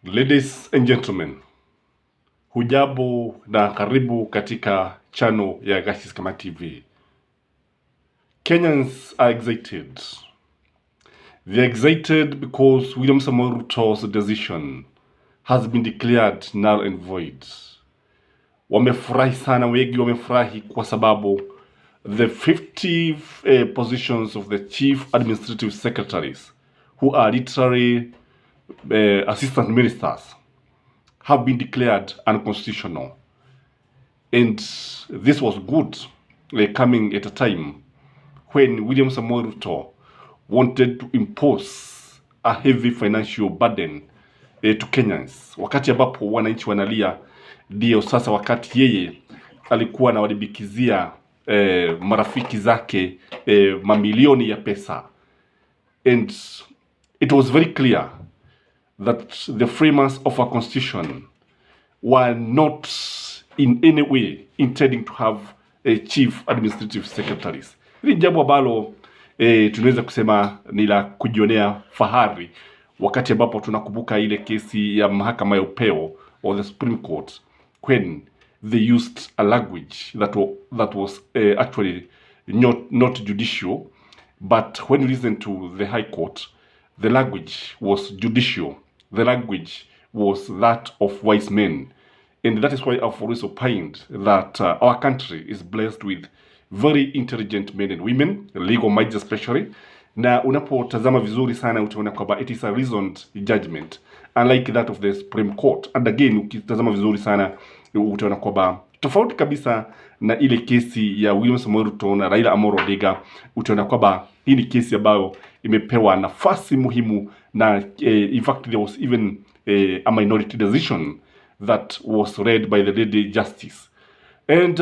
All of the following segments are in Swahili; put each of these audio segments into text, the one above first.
Ladies and gentlemen, hujambo na karibu katika channel ya Skyman TV. Kenyans are excited. They are excited because William Samoei Ruto's decision has been declared null and void. Wamefurahi sana, wengi wamefurahi kwa sababu the 50 positions of the chief administrative secretaries, who are literally assistant ministers, have been declared unconstitutional. And this was good, coming at a time when William Samoei Ruto wanted to impose a heavy financial burden to Kenyans. Wakati ambapo wananchi wanalia, ndio sasa wakati yeye alikuwa anawadibikizia marafiki zake mamilioni ya pesa. And it was very clear that the framers of our constitution were not in any way intending to have a chief administrative secretaries. Hili jambo ambalo tunaweza kusema ni la kujionea fahari, wakati ambapo tunakumbuka ile kesi ya mahakama ya upeo or the Supreme Court, when they used a language that was actually not judicial, but when you listen to the High Court, the language was judicial. The language was that of wise men. And that is why I've always opined that our country is blessed with very intelligent men and women, legal minds especially. Na unapotazama vizuri sana utaona kwamba it is a reasoned judgment, unlike that of the Supreme Court. And again, ukitazama vizuri sana utaona kwamba tofauti kabisa na ile kesi ya William Samoei Ruto na Raila Amolo Odinga, utaona kwamba hii ni kesi ambayo imepewa nafasi muhimu, na in fact there was even a minority decision that was read by the lady justice. And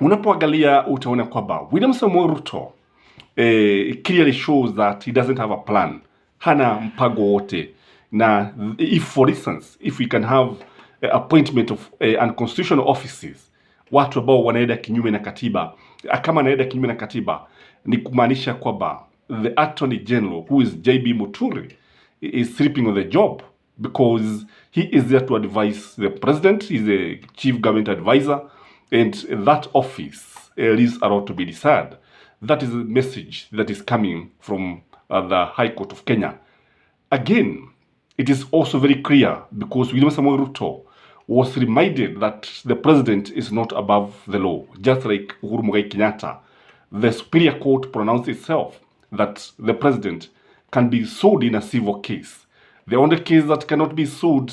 unapoangalia utaona kwamba William Samoei Ruto clearly shows that he doesn't have a plan. Hana mpango wote. Na if for instance, if we can have appointment of unconstitutional offices, watu ambao wanaenda kinyume na katiba, kama anaenda kinyume na katiba, ni kumaanisha kwamba the Attorney General, who is JB Muturi, is sleeping on the job, because he is there to advise the president. He's a chief government advisor, and that office leaves a lot to be desired. That is a message that is coming from the High Court of Kenya. Again, it is also very clear, because William Samoei Ruto was reminded that the president is not above the law. Just like Uhuru Muigai Kenyatta, the Superior Court pronounced itself that the president can be sued in a civil case. The only case that cannot be sued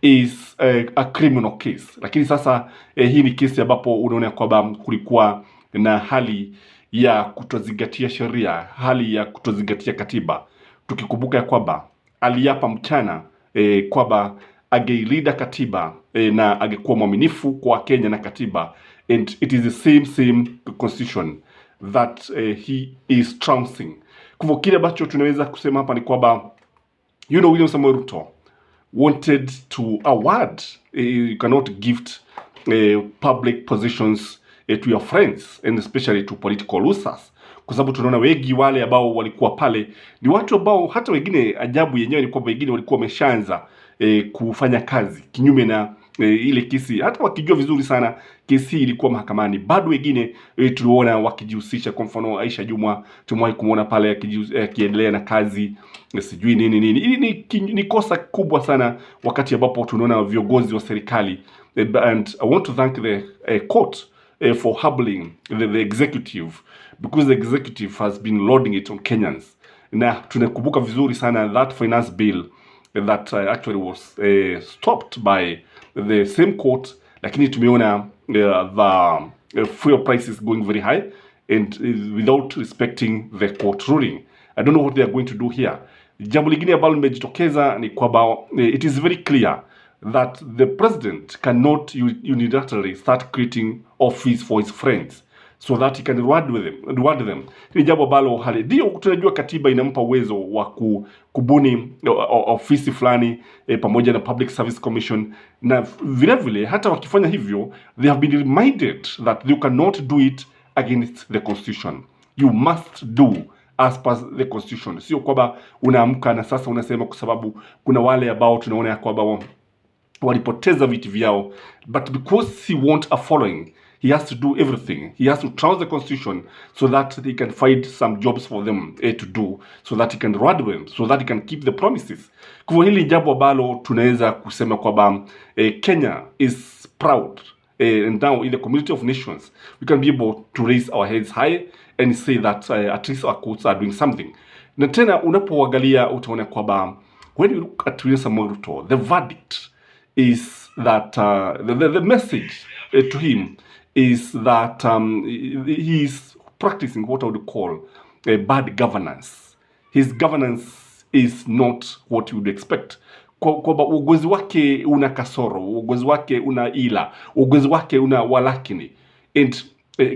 is a criminal case. Lakini sasa hii ni kesi ambapo unaona kwamba kulikuwa na hali ya kutozingatia sheria, hali ya kutozingatia katiba. Tukikumbuka ya kwamba aliapa mchana kwamba angeilinda katiba na angekuwa mwaminifu kwa Kenya na katiba, and it is the same constitution that he is trouncing. Kwa kile ambacho tunaweza kusema hapa ni kwamba William Samoei Ruto wanted to award, you cannot gift public positions to your friends, and especially to political losers, kwa sababu tunaona wengi wale ambao walikuwa pale ni watu ambao hata wengine, ajabu yenyewe ni kwamba wengine walikuwa wameshaanza kufanya kazi kinyume na ile kesi, hata wakijua vizuri sana kesi ilikuwa mahakamani, bado wengine tuliona wakijihusisha. Kwa mfano Aisha Jumwa tumewahi kumuona pale akiendelea na kazi sijui nini. Hili ni kosa kubwa sana wakati ambapo tunaona viongozi wa serikali, and I want to thank the court for humbling the executive, because the executive has been loading it on Kenyans. Na tunakumbuka vizuri sana that finance bill that actually was stopped by the same court, lakini tumeona the fuel prices going very high, and without respecting the court ruling. I don't know what they are going to do here. Jambo lingine ambalo limejitokeza ni kwamba it is very clear that the president cannot unilaterally start creating office for his friends so that he can reward them. Ni jambo ambalo ndio tunajua katiba inampa uwezo wa kubuni ofisi fulani pamoja na Public Service Commission, na vile hata wakifanya hivyo, they have been reminded that you cannot do it against the constitution. You must do as per the constitution. Sio kwamba unaamka na sasa unasema kwa sababu kuna wale ambao tunaona ya kwamba walipoteza viti vyao, but because he wants a following, he has to do everything. He has to trounce the constitution so that he can find some jobs for them to do, so that he can reward them, so that he can keep the promises. Kwa hili jambo ambalo tunaweza kusema kwamba Kenya is proud, and now in the community of nations we can be able to raise our heads high and say that at least our courts are doing something. Na tena unapoangalia utaona kwamba when you look at Ruto, the verdict is that the message to him is that he is practicing what I would call bad governance. His governance is not what you would expect. Kwamba uongozi wake una kasoro, uongozi wake una ila, uongozi wake una walakini. And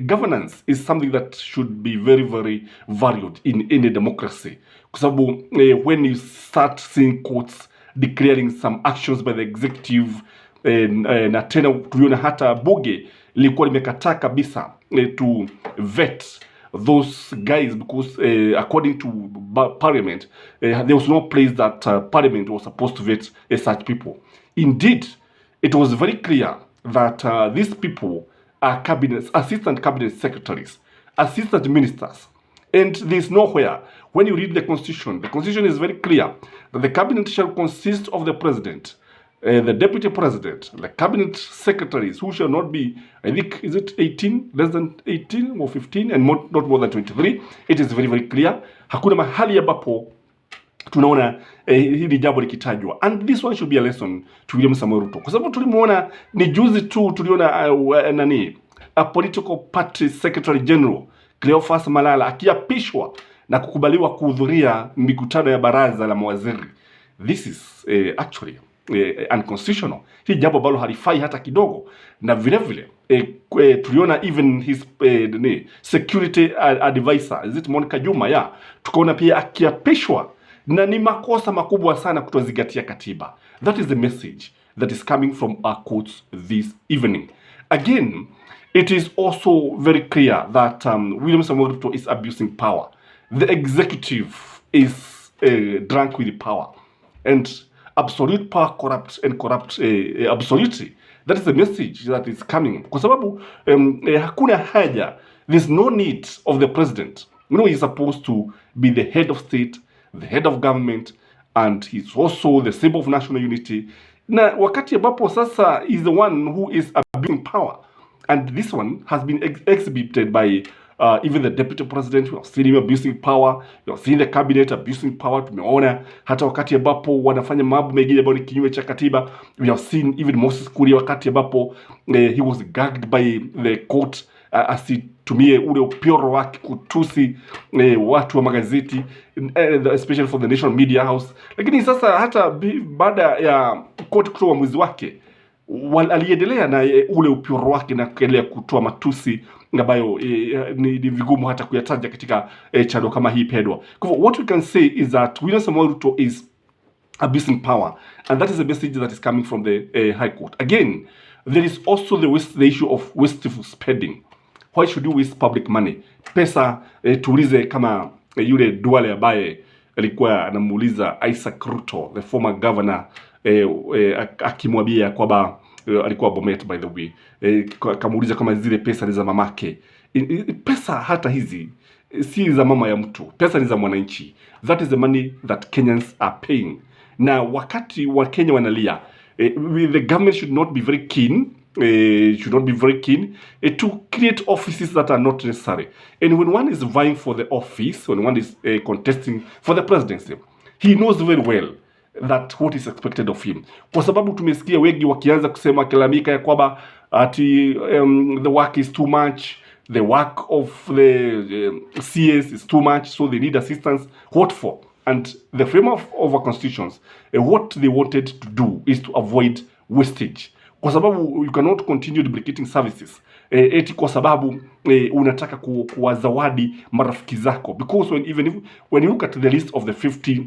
governance is something that should be very, very valued in any democracy. Kwa sababu when you start seeing courts declaring some actions by the executive, na tena tuliona hata bunge lilikuwa limekataa kabisa to vet those guys because according to parliament there was no place that parliament was supposed to vet such people. Indeed, it was very clear that these people are cabinets, assistant cabinet secretaries, assistant ministers. And there's nowhere, when you read the constitution is very clear that the cabinet shall consist of the president, the deputy president, the cabinet secretaries, who shall not be, I think, is it 18, less than 18 or 15, and not more than 23. It is very, very clear. Hakuna mahali ambapo tunaona hili jambo likitajwa. And this one should be a lesson to William Samoei Ruto. Kwa sababu tulimuona ni juzi tu tuliona a political party secretary general Cleophas Malala akiapishwa na kukubaliwa kuhudhuria mikutano ya baraza la mawaziri. This is actually unconstitutional. Hii jambo ambalo halifai hata kidogo. Na vile vile tuliona even his security advisor, is it Monica Juma? Yeah. Tukaona pia akiapishwa, na ni makosa makubwa sana kutozingatia katiba. That is the message that is coming from our courts this evening. Again, it is also very clear that William Samoei Ruto is abusing power. The executive is drunk with power, and absolute power corrupts and corrupt absolutely. That is the message that is coming. Kwa sababu hakuna haja, there's no need of the president. You know, he's supposed to be the head of state, the head of government, and he's also the symbol of national unity. Na wakati ambapo sasa is the one who is abusing power. And this one has been exhibited by even the deputy president. We have seen him abusing power. We have seen the cabinet abusing power. Tumeona hata wakati ambapo wanafanya mambo mengine ambayo ni kinyume cha katiba. We have seen even Moses Kuria wakati ambapo he was gagged by the court asitumie ule upioro wake kutusi watu wa magazeti, especially for the national media house. Lakini sasa hata baada ya court kutoa uamuzi wake, aliendelea na ule upioro wake na kuendelea kutoa matusi ambayo ni vigumu hata kuyataja katika channel kama hii pedwa. Kwa hivyo what we can say is that William Samoei Ruto is abusing power, and that is the message that is coming from the High Court. Again, there is also the issue of wasteful spending. Why should you waste public money? Pesa tuulize kama yule Duale ambaye alikuwa anamuuliza Isaac Ruto, the former governor, akimwambia kwamba alikuwa Bomet by the way, kamuuliza kama zile pesa ni za mamake. Pesa hata hizi si za mama ya mtu, pesa ni za mwananchi. That is the money that Kenyans are paying. Na wakati wa Kenya wanalia, the government should not be very keen to create offices that are not necessary. And when one is vying for the office, when one is contesting for the presidency, he knows very well that what is expected of him. Kwa sababu tumesikia wengi wakianza kusema kilamika ya kwamba ati the work is too much, the work of the CS is too much, so they need assistance. What for? And the framework of our constitutions, what they wanted to do is to avoid wastage. Kwa sababu you cannot continue duplicating services eti kwa sababu unataka kuwazawadi marafiki zako, because when you look at the list of the 50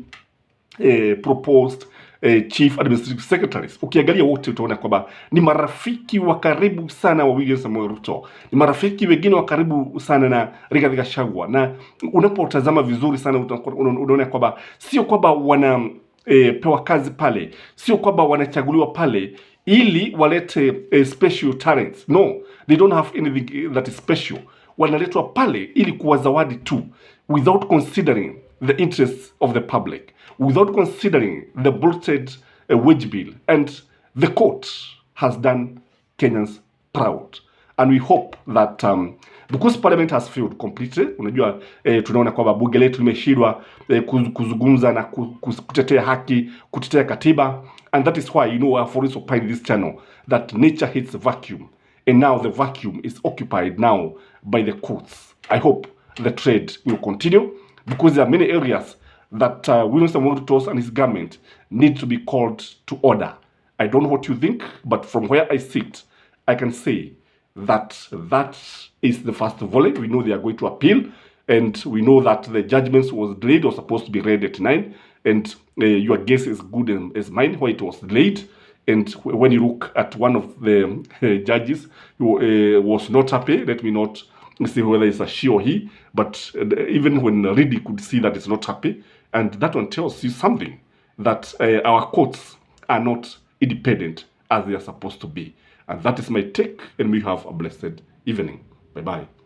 proposed chief administrative secretaries. Ukiangalia wote utaona kwamba ni marafiki wa karibu sana wa William Samoei Ruto, ni marafiki wengine wa karibu sana na Rigathi Gachagua, na unapotazama vizuri sana unaona kwamba sio kwamba wana pewa kazi pale, sio kwamba wanachaguliwa pale ili walete special talents. No, they don't have anything that is special. Wanaletwa pale ili kuwazawadi tu, without considering the interests of the public, without considering the bloated wage bill. And the court has done Kenyans proud, and we hope that because parliament has failed completely. Unajua tunaona kwamba bunge letu limeshindwa kuzungumza na kutetea haki, kutetea katiba, and that is why, you know, I've always opined this channel that nature hates vacuum, and now the vacuum is occupied now by the courts. I hope the trade will continue, because there are many areas that William Samoei Ruto and his government need to be called to order. I don't know what you think, but from where I sit, I can say that is the first volley. We know they are going to appeal, and we know that the judgment was delayed, or supposed to be read at 9, and your guess is good as mine why it was delayed. And when you look at one of the judges who was not happy, let me not say whether it's a she or he, but even when Ridi could see that it's not happy, and that one tells you something, that our courts are not independent as they are supposed to be. And that is my take, and we have a blessed evening. Bye-bye.